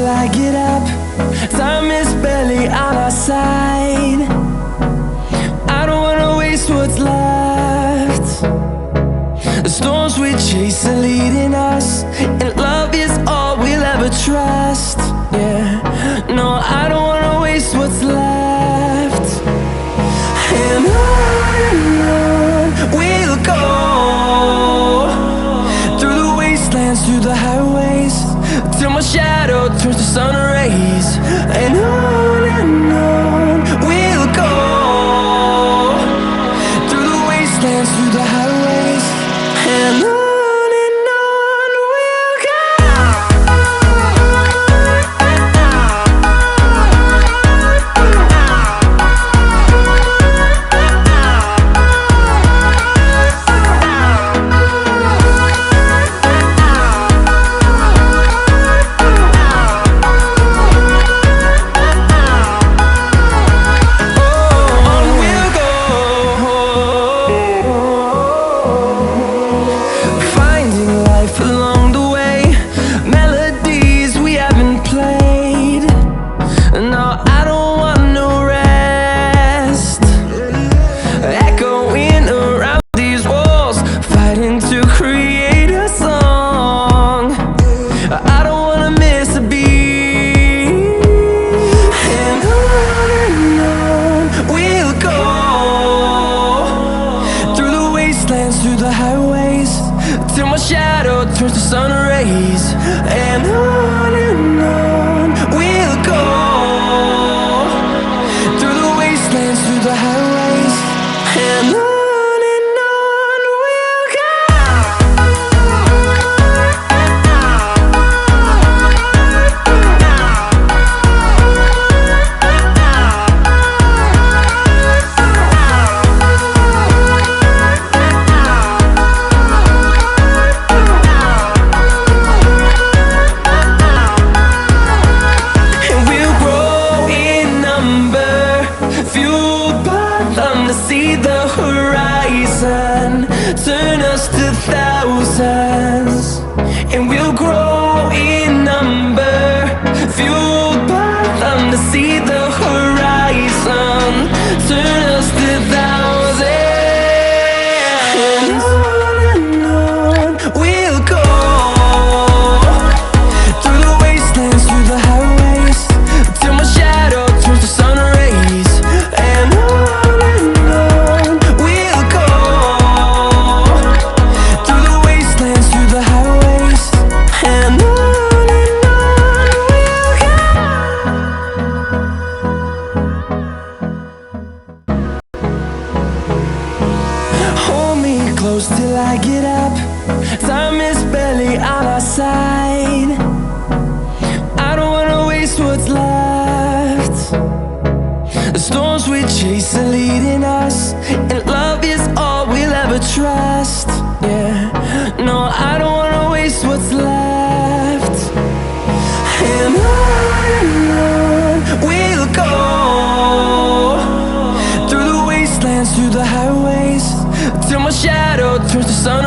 till I get up. Time is barely on our side. I don't wanna waste what's left. The storms we chase are leading us, and love is all we'll ever trust. Yeah, no, I don't wanna waste what's left. And on we'll go, through the wastelands, through the highways, till my shadow turns to sun rays. And on we'll go, through the wastelands, through the highways, and on we'll go. Through the highways, till my shadow turns to sun rays. And on we'll go, through the wastelands, through the highways, and on we'll go. See the horizon, turn us to thousands, and we'll grow in number, fueled by them to see the horizon, turn us to thousands, and on we'll go, through the wastelands, through the highways, till my shadow turns to sun rays. And close till I get up. Time is barely on our side. I don't wanna waste what's left. The storms we chase are leading us, and love is all we'll ever trust. Yeah, no, I don't wanna waste what's left. And on we'll go, through the wastelands, through the highways, till my shadow turns to sun